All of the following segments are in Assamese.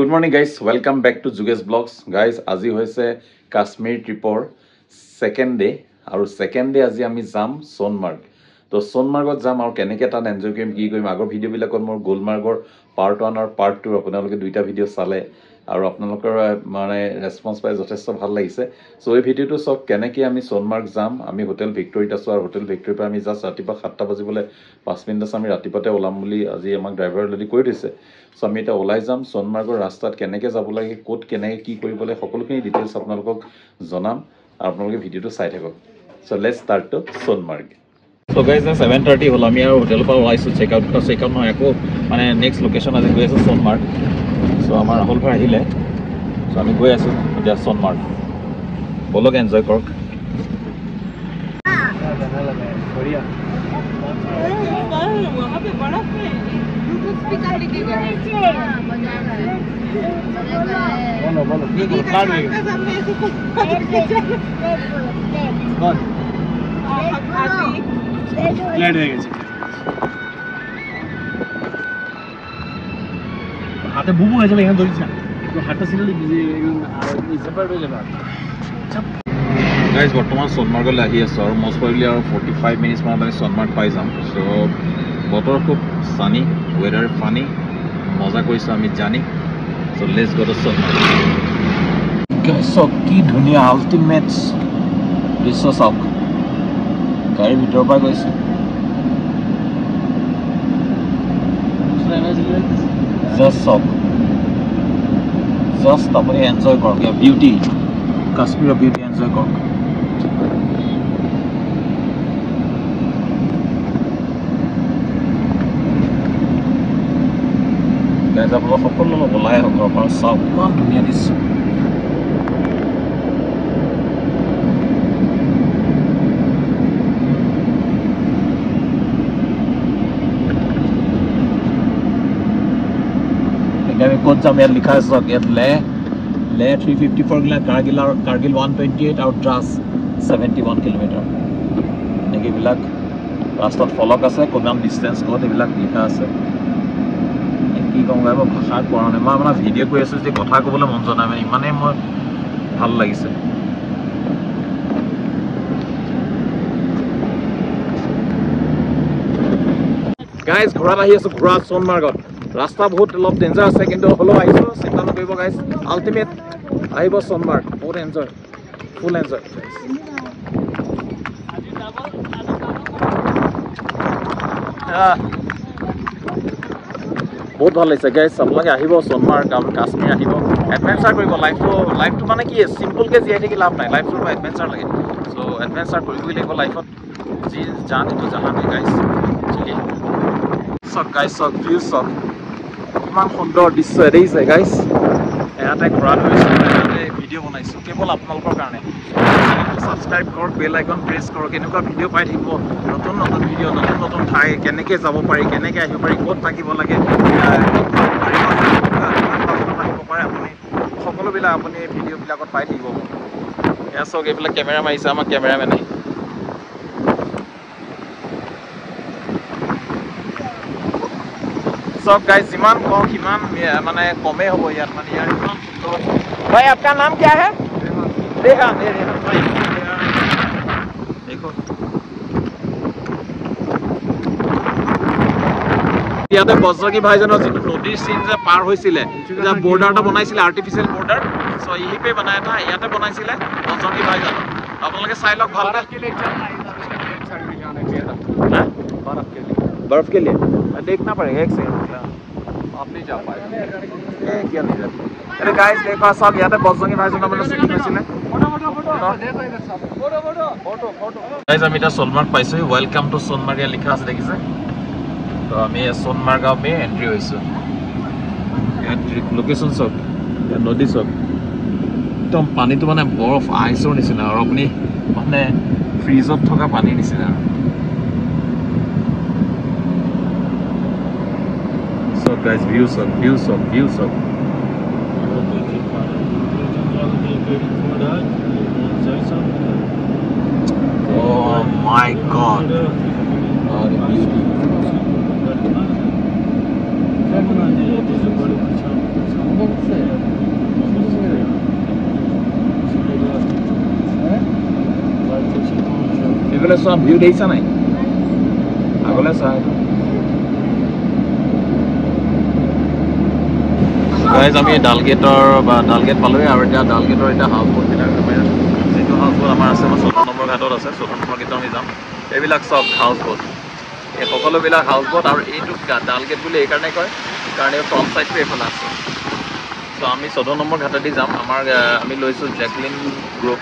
good morning guys, welcome back to Jugesh Vlogs. Guys, আজি হৈছে কাশ্মীৰ ট্ৰিপৰ সেকেন্ড ডে আৰু সেকেন্ড ডে আজি আমি যাম সোনমাৰ্গ। তো সোনমাৰ্গত যাম আৰু কেনেকৈ তাত এনজয় কৰিম কি কৰিম আগৰ ভিডিঅ'বিলাকত মোৰ গুলমাৰ্গৰ পাৰ্ট 1 আৰু পাৰ্ট 2 আপোনালোকে দুইটা ভিডিঅ' চালে আৰু আপোনালোকৰ মানে ৰেসপন্স পাই যথেষ্ট ভাল লাগিছে। সো এই ভিডিঅ'টো সব কেনেকৈ আমি সোনমাৰ্গ যাম, আমি হোটেল ভিক্টৰীত আছো আৰু হোটেল ভিক্টৰীৰ পৰা আমি জাস্ট ৰাতিপুৱা 7টা বাজিবলৈ 5 মিনিট আছে, আমি ৰাতিপুৱাতে ওলাম বুলি আজি আমাক ড্ৰাইভাৰ ৰেডি কৰি দিছে। সো আমি এটা ওলাই যাম সোনমাৰ্গৰ ৰাস্তাত কেনেকৈ যাব লাগে, ক'ত কেনেকৈ কি কৰিব লাগে সকলোখিনি ডিটেইলছ আপোনালোকক জনাম আৰু আপোনালোকে ভিডিঅ'টো চাই থাকক। So let's start to Sonamarg. So guys 7:30 হ'ল, আমি আৰু হোটেলৰ পৰা ওলাইছোঁ। চেকআউট নহয় আকৌ মানে নেক্সট লোকেশ্যন আজি গৈ আছোঁ সোনমাৰ্গ। সো আমাৰ ৰাহুল ভাই আহিলে, সো আমি গৈ আছোঁ এতিয়া সোনমাৰ্গ। বলক এনজয় কৰক। হাতে বুবু হয়ে যাবে এখানে ধৰিস না, হাতটা সিলে গাইজ বৰ্তমান সোনমাৰ্গলৈ আহি আছোঁ আৰু মষ্ট প্ৰবেবলি আৰু 45 মিনিটছ মানত আমি সোনমাৰ্গ পাই যাম। চ' বতৰ খুব চানি, ৱেডাৰ ফানি, মজা কৰিছোঁ আমি জানি। চ' লেটছ গো টু সোনমাৰ্গ। গাইজ চাওক কি ধুনীয়া আল্টিমেট দৃশ্য চাওক, গাড়ীৰ ভিতৰৰ পৰা গৈছোঁ। জাষ্ট চাওক, জাষ্ট আপুনি এনজয় কৰক ইয়াৰ বিউটি, কাশ্মীৰৰ বিউটি এনজয় কৰক। গাইজ আপোনালোক সকলো ওলাই আহক ঘৰৰ পৰা, চাওক ইমান ধুনীয়া দৃশ্য। আমি ক'ত যাম ইয়াত লিখা আছে চাওক, ইয়াত লে 354 কিলোমিটাৰ, কাৰ্গিল 128 আৰু দ্ৰাছ 71 কিলোমিটাৰ। এনেকৈ এইবিলাক ৰাস্তাত ফলক আছে, কিমান ডিষ্টেঞ্চ ক'ত এইবিলাক লিখা আছে। কি ক'ম গাই মই ভাষা কোৱা নাই, মই মানে ভিডিঅ' কৰি আছোঁ যে কথা ক'বলৈ মন যোৱা নাই, মানে ইমানেই মই ভাল লাগিছে। গাইজ ঘোঁৰাত আহি আছোঁ, ঘোঁৰা সোনমাৰ্গত। ৰাস্তা বহুত অলপ ডেঞ্জাৰ আছে কিন্তু হ'লেও আহিছোঁ, চিন্তা নকৰিব গাইজ। আল্টিমেট আহিব সোনমাৰ্গ, বহুত এনজয়, ফুল এনজয়। বহুত ভাল লাগিছে গাইজ, আপোনালোকে আহিব সোনমাৰ্গ, কাশ্মীৰ আহিব, এডভেঞ্চাৰ কৰিব। লাইফটো মানে কি চিম্পলকৈ জীয়াই থাকি লাভ নাই, লাইফটো এডভেঞ্চাৰ লাগে। চ' এডভেঞ্চাৰ কৰিবই লাগিব লাইফত, যি জান সেইটো জানা নাই গাইজ। চাওক গাইজ, চাওক ভিউ চাওক, ইমান সুন্দৰ দৃশ্য দেখিছে গাইজ। ইয়াতে ঘোঁৰা ধৰিছোঁ, ইয়াতে ভিডিঅ' বনাইছোঁ কেৱল আপোনালোকৰ কাৰণে। ছাবস্ক্ৰাইব কৰক, বেল আইকন প্ৰেছ কৰক, এনেকুৱা ভিডিঅ' পাই থাকিব, নতুন নতুন ভিডিঅ', নতুন নতুন ঠাই, কেনেকৈ যাব পাৰি, কেনেকৈ আহিব পাৰি, ক'ত থাকিব লাগে, থাকিব পাৰে আপুনি, সকলোবিলাক আপুনি ভিডিঅ'বিলাকত পাই থাকিব। এয়া চাওক এইবিলাক কেমেৰা মাৰিছে আমাৰ কেমেৰামেনে। सब गाइस जिमान कम किमान माने कमे हो यार, माने यार इतना सुंदर। भाई आपका नाम क्या है? रेहान। रेहान भाई देखो ইয়াতে বজ্ৰকী ভাইজানৰ যিটো নদীৰ চিন যে পাৰ হৈছিলে, যে বৰ্ডাৰ এটা বনাইছিলে আৰ্টিফিচিয়েল বৰ্ডাৰ, সো ইহিপে বনায় था, ইয়াতে বনাইছিলে বজ্ৰকী ভাইজান। আপোনালোকে চাই লওক ভালকে। बर्फ के लिए देखना पड़ेगा, एक सेकंड आप नहीं जा पाएंगे क्या नहीं जाते। अरे गाइस देखो सब यहाँ पे बज्रकী ভাইজানৰ মানে চিন হৈছিলে। গাইস আমি এটা সোনমাৰ্গ পাইছো, ওয়েলকাম টু সোনমাৰ্গ লিখা আছে দেখিছে। তো আমি সোনমাৰ্গ আমি এন্ট্ৰি হৈছো। ইয়াত লোকেশন চক, নদী চক, একদম পানীটো মানে বৰফ আইচৰ নিচিনা আৰু আপুনি মানে ফ্ৰিজত থকা পানীৰ নিচিনা। So guys, views up. Oh my God! Oh, the beauty. এইফালে চোৱা ভিউ দেখিছা নাই আগলৈ চোৱা গাইজ আমি ডালগেটৰ বা ডালগেট পালোঁৱে আৰু এতিয়া ডালগেটৰ এতিয়া হাউচ বোটবিলাক যিটো হাউচ বোট আমাৰ আছে আমাৰ 14 নম্বৰ ঘাটত আছে 14 নম্বৰ ঘাটত আমি যাম এইবিলাক চব হাউচ বোট এই সকলোবিলাক হাউচ বোট আৰু এইটো ডালগেট বুলি এইকাৰণে কয় কাৰণ এই ফ্ৰণ্ট ছাইডটো এইফালে আছে চ' আমি 14 নম্বৰ ঘাটেদি যাম আমি লৈছোঁ জেকলিন গ্ৰুপ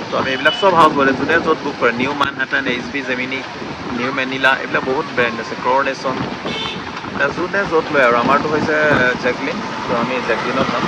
চ' আমি এইবিলাক চব হাউচ বোট যোনে য'ত বুক কৰে new Manhattan HB Gemini new Manila এইবিলাক বহুত ব্ৰেণ্ড আছে কৰনেশ্যন যোনে য'ত লয় আৰু আমাৰটো হৈছে জেকলিন ত' আমি জেকলিনত যাম